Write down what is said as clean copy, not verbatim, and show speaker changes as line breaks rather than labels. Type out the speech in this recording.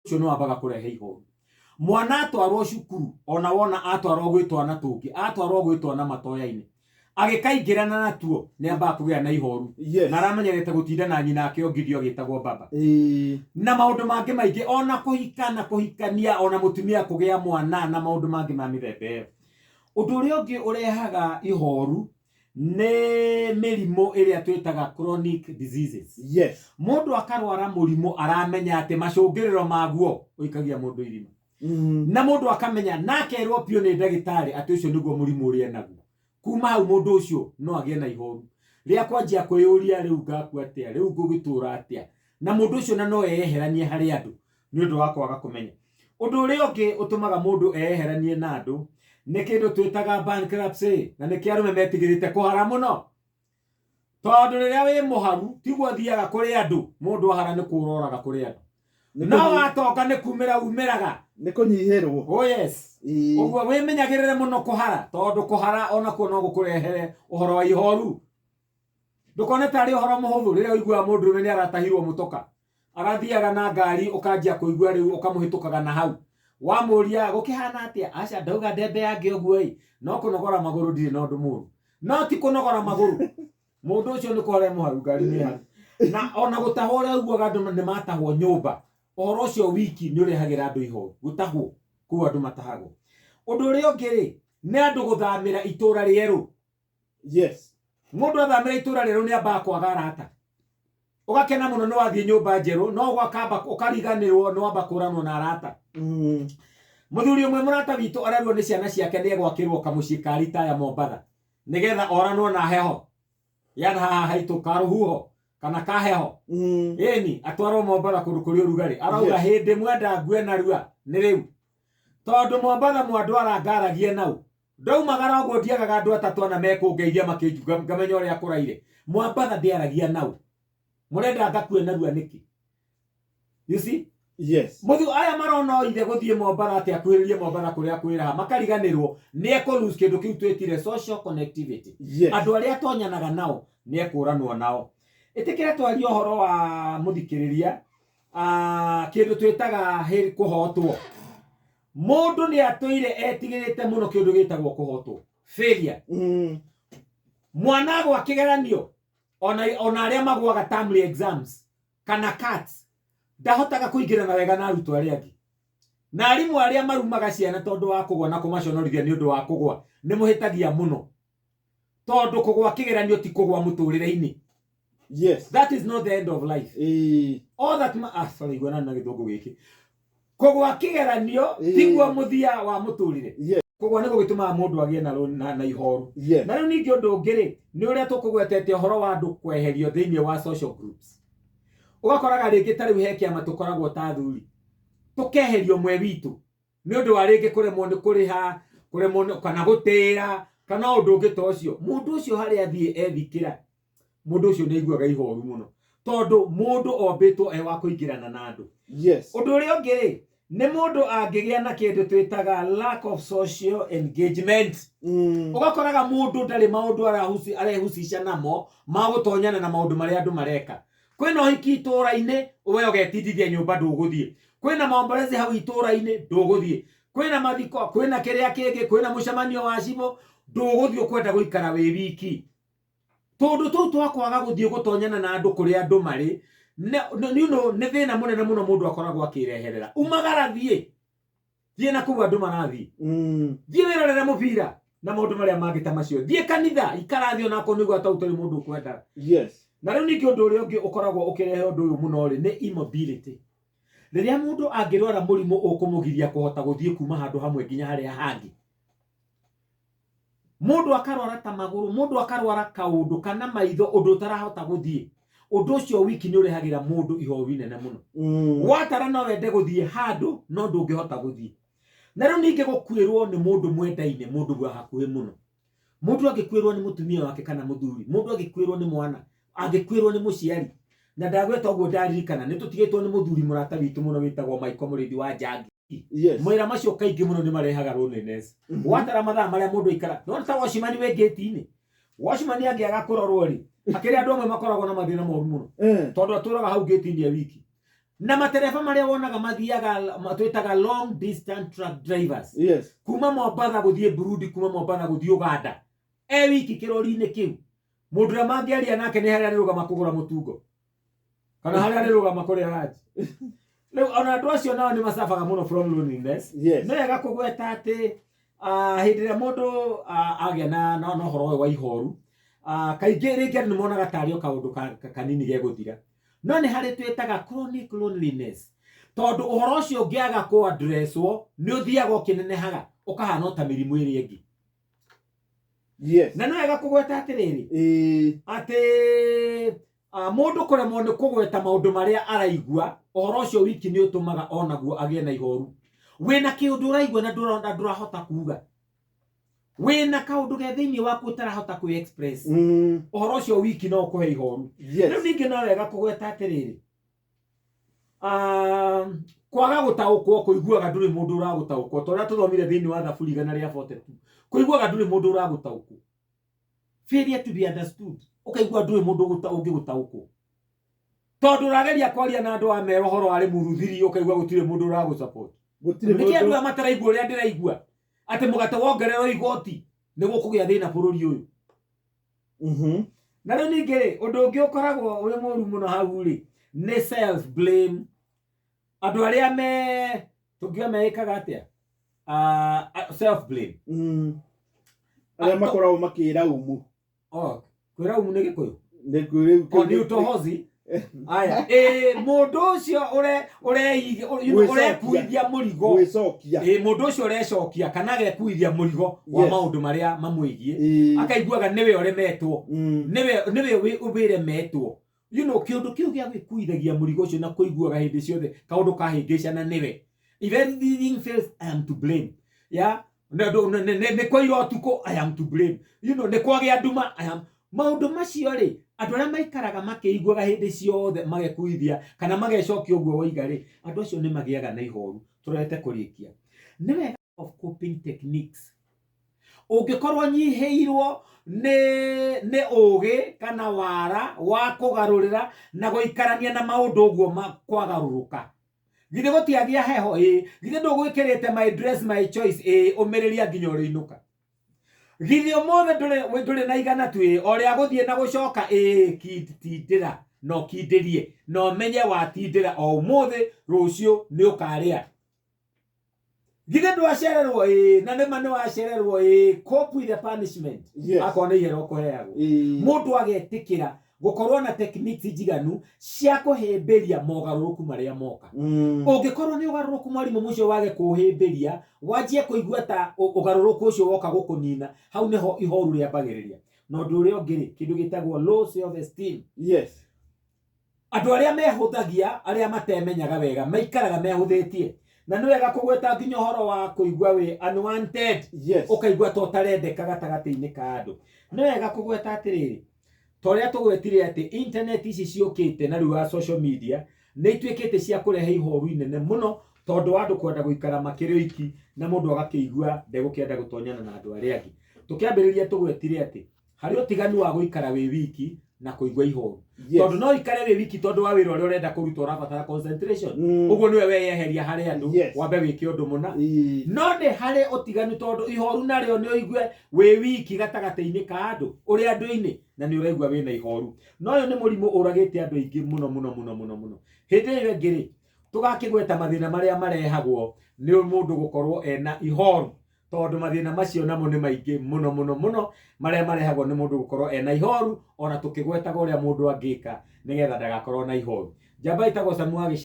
ucio no abaga kurehe ihoru. Mwana atwarwo cukuru ona wona atwarwo gwitwa na tungi atwarwo gwitwa na matoya-ini agikaingirana natuo ni amba kugea na ihoru. Na aramenyerete gutinda na nyina ake ongirio gitagwo baba. Na maundu mangi maingi ona kuhikana kuhikania ona mutumia kugea mwana na maundu mangi ma mithembe. Undu uria ungi urehaga ihoru ne mirimo iria twitaga chronic diseases. Mundu akarwara murimo aramenya ati macungiriro maguo uikagia mundu irima. Na mundu akamenya nakerwo pio ni ndagitari ati ucio niguo murimo uria naguo. Kuma hau mundu ucio no agie na ihoru. Ria kwanjia kwiyuria riu ngaku atia riu ngugitura atia. Na mundu ucio na no eyeheranie hari andu ni undu wa kwaga kumenya. Undu uria ungi utumaga mundu eyeheranie na andu ni kindu twitaga bankruptcy na ni kiarume metigirite kuhara muno. Tondu riria wi muharu tiguo thiaga kuri andu mundu ahara ni kuroraga kuri andu. No atoka ni kumira umiraga
ni kunyihirwo.
Oh yes. Uguo wimenyagirire muno kuhara tondu kuhara ona kuo no gukurehere uhoro wa ihoru. Ndukone tari uhoro muhuthu riria uigua mundu ni aratahirwo mutoka arathiaga na ngari ukanjia kuigua riu ukamuhitukaga na hau wamuria gukihana atia aca ndauga ndembe yange uguo no kunogora maguru ndiri no ndu muru no ti kunogora maguru mundu ucio ni kware muharu ngari ni hanu na ona gutahora uguo andu ni matahwo nyumba uhoro ucio wiki ni urehagira andu ihoru gutahwo ku andu matahagwo. Undu uria ungi ri ni andu guthamira itura rieru. Mundu athamira itura rieru ni amba kwaga arata ugakena muno no wathie nyumba njeru no gwakamba ukariganirwo no amba kuranwo na arata. Muthuri umwe murata witu ararwo ni ciana ciake ni gwakirwo kamucii ka ritaya Mombatha nigetha oranwo na heho yana haha haitu karuhuho kana kaheho eni atwarwo Mombatha kundu kuri urugari arauga hindi mwenda ngue na rua ni riu tondu Mombatha mwandu arangaragie nau ndaumagara uguo ndiagaga andu atatu ana mekungeithia makinjuga ngamenya uria kuraire Mombatha ndiaragia nau murenda ngakue na rua niki. You see? Muthu aya marona ithe guthie Mombatha ati akuhiririe Mombatha kuria kwiraha makariganirwo ni ekulose kindu kiu twetire social connectivity. Andu aria tonyanaga nao ni ekuranwo nao. Itikire twaria uhoro wa muthikiriria kindu twetaga kuhotwo. Mundu ni atuire etigirite muno kindu gitagwo kuhotwo failure. Mwana gwa kigeranio ona aria magwaga term exams kana CATs ndahotaga kuingirana wega na arutwo aria angi na arimu aria marumaga ciana tondu wa kugwa na kumaconorithia ni undu wa kugwa ni muhitagia muno tondu kugwa kigeranio ti kugwa muturire-ini. That is not the end of life. All that sorry igwana na githungu giki kugwa kigeranio tiguo muthia wa muturire. Kugwa ni gugituma mundu agie na ihoru. Na riu ningi undu ungiri ni uria tukugwetete uhoro wa andu kweherio thiini wa social groups. Ugakoraga ringi tari he kiama tukoragwo ta thuri tukeherio mwe witu ni undu wa ringi kuremwo ni kuriha kuremwo kana gutira kana undu ungi ta ucio mundu ucio hari athie ethikira mundu ucio ni aiguaga ihoru muno tondu mundu ombitwo wa kuingirana na andu. Undu uria ungi ni mundu angigia na kindu twitaga lack of social engagement. Ugakoraga mundu ndari maundu arehucisha namo magutonyana na maundu maria andu mareka. Kwina hiki itura-ini uwe ugetindithia nyumba nduguthie. Kwina maombolezi hau itura-ini nduguthie. Kwina mathiko kwina kiria kingi kwina mucemanio wa cibo nduguthie ukwenda guikara wi wiki. Tondu tu twakwaga guthie gutonyana na andu kuri andu mari ni thina munene muno mundu akoragwo akireherera. Umagara thie na kuwa andu marathie thie wirorere mubira na maundu maria mangita macio thie kanitha ikarathio nako niguo atautari mundu kwenda. Na riu ningi undu uria ungi ukoragwo ukirehe undu uyu muno ri ni immobility. Riria mundu angirwara murimu ukumugiria kuhota guthie kuma handu hamwe nginya haria hangi. Mundu akarwara ta maguru mundu akarwara kaundu kana maitho undu utarahota guthie undu ucio wiki ni urehagira mundu ihoru inene muno. Watara no wende guthie handu no ndungihota guthie. Na riu ningi gukwirwo ni mundu mwendaine mundu gwa hakuhi muno. Mundu agikwirwo ni mutumia wake kana muthuri mundu agikwirwo ni mwana agikwirwo ni muciari na ndagweta uguo ndaririkana ni tutigitwo ni muthuri murata witu muno witagwo Michael Murithi wa Njangi. Mwira macio kaingi muno ni marehaga loneliness. Watara mathaa maria mundu ikara no ta washimani we gate-ini washimani angiaga kurorwo ri akiri andu amwe makoragwo na mathina moru muno tondu aturaga hau gate-ini ya wiki na matereba maria wonaga mathiaga twitaga long distance truck drivers.
Yes.
Kuma Mombasa guthie Burundi, kuma Mombasa guthie Uganda. Wiki kirori-ini kiu. Mundu ra mangiaria nake ni haria nirugama kugura mutungo. Kana haria nirugama kuria haji. Leo ona andu acio nao ni masafaga muno from loneliness.
Yes.
No wega kugweta ati hindi ria mundu agia na horo wa ihoru. Kaingĩ rĩngĩ nĩ monaga tarĩ o kaũndũ kanini ge gũthira. No nĩ harĩ twĩtaga chronic loneliness. Tondũ ũhoro ũcio ũngĩaga kũ addresswo nĩ ũthiaga ũkĩnenehaga ũkahana ta mĩrimũ ĩrĩa ĩngĩ.
Yes.
Na nĩ wega kũgweta atĩrĩrĩ atĩ mũndũ kũremwo nĩ kũgweta maũndũ marĩa araigua, ũhoro ũcio wiki nĩ ũtũmaga onaguo agĩe na ihoru. Wĩna kĩũndũ ũraigua na ndũrahota kuuga. Wĩna kaũndũ ge thĩinĩ waku ũtarahota kwĩ express. Ũhoro ũcio wiki no ũkũhe ihoru. Rĩu ningĩ no wega kũgweta atĩrĩrĩ, kwaga gũtaũkwo kũiguaga ndũrĩ mũndũ ũragũtaũkwo. Ta ũrĩa tũthomire thĩinĩ wa Thaburi 142. Kũiguaga ndũrĩ mũndũ ũragũtaũkwo. Failure to be understood. Ũkaigua ndũrĩ mũndũ ũngĩgũtaũkwo. Tondũ ũrageria kwaria na andũ a mero ũhoro warĩ muruthiri, ũkaigua gũtirĩ mũndũ ũragũ-support. Nĩkĩ andũ mataraigua ũrĩa ndĩraigua? Ati mugate wongererwo igoti niguo kugĩa thĩna bũrũri ũyũ. Na rĩu ningĩ ũndũ ũngĩ ũkoragwo ũrĩ mũru mũno hau rĩ nĩ self blame. Andũ arĩa tũngiuga mekaga atĩa? Self blame.
Arĩa makoragwo makĩra umu.
Kwĩra umu nĩ Gĩkũyũ?
Nĩ
utohozi. Aya, mundu ucio urekuithia murigo. Mundu ucio urecokia kana gekuithia murigo wa maundu maria mamwigie. Akaiguaga niwe uremetwo. Niwe ubiremetwo. Kiundu kiu gia gwikuithagia murigo ucio na kuiguaga hindi ciothe kaundu kahingicana niwe. If everything fails, I am to blame. Yeah? Ne kwaira utuko, I am to blame. Ne kwagia nduma, I am. Maundu macio ri andu aria maikaraga makiiguaga hindi ciothe magekuithia kana magecokia uguo woiga ri andu acio ni magiaga na ihoru. Turete kurikia ni wega of coping techniques. Ungikorwo nyiheirwo ni ugi kana wara wa kugarurira na guikarania na maundu uguo kwagaruruka. Githe gutiagia heho githe ndugwikirite my dress my choice umiriria nginya uriinuka. Githĩ ũmũthĩ ndũrĩ na igana tu ũrĩa gũthiĩ na gũcoka tindĩra no kindĩrie no menye watindĩra o ũmũthĩ rũciũ nĩ ũkarĩa. Githĩ ndwacererwo na nĩma nĩ wacererwo cope with the punishment. Akona ihero kũheagwo. Mũndũ agetĩkĩra gukorwo na techniques njiganu cia kuhimbiria mogarũrũku maria moka. Ungikorwo ni ugarũrũku mwarimu mucio wage kuhimbiria wanjie kuigua ta ugarũrũku ucio woka gukunina, hau niho ihoru riambagiriria. No ndu uri ongiri kindu gitagwo low self esteem.
Yes.
Andu aria mehuthagia aria matemenyaga wega maikaraga mehuthitie. Na ni wega kugweta nginya uhoro wa kuigua we unwanted. Ukaigua to tarendeka gatagati-ini ka andu. Ni wega kugweta atiriri toria tugwetire ati internet ici ciukite na riu wa social media ni itwikite cia kurehe ihoru inene muno tondu andu kwenda guikara makiriki na mundu agakiigua ndegukenda gutonyana na andu aria angi. Tukiambiriria tugwetire ati hari utiganu wa guikara wi wiki na kuigua ihoru. Tondu no ikare wi wiki tondu wa wira uria urenda kuruta urabatara concentration. Uguo niwe weyeheria hari andu wambe wiki undu muna. No ndi hari utiganu tondu ihoru nario ni uigue wi wiki gatagati-ini ka andu uri andu-ini na ni uraigua wina ihoru. No uyu ni murimu uragite andu aingi muno. Hindi iyo ngiri tugakigweta mathina maria marehagwo ni mundu gukorwo ena ihoru. Tondu mathina macio namo ni maingi muno maria marehagwo ni mundu gukorwo ena ihoru, ona tukigwetaga uria mundu angika nigetha ndagakorwo na ihoru. Njamba itagwo Samuel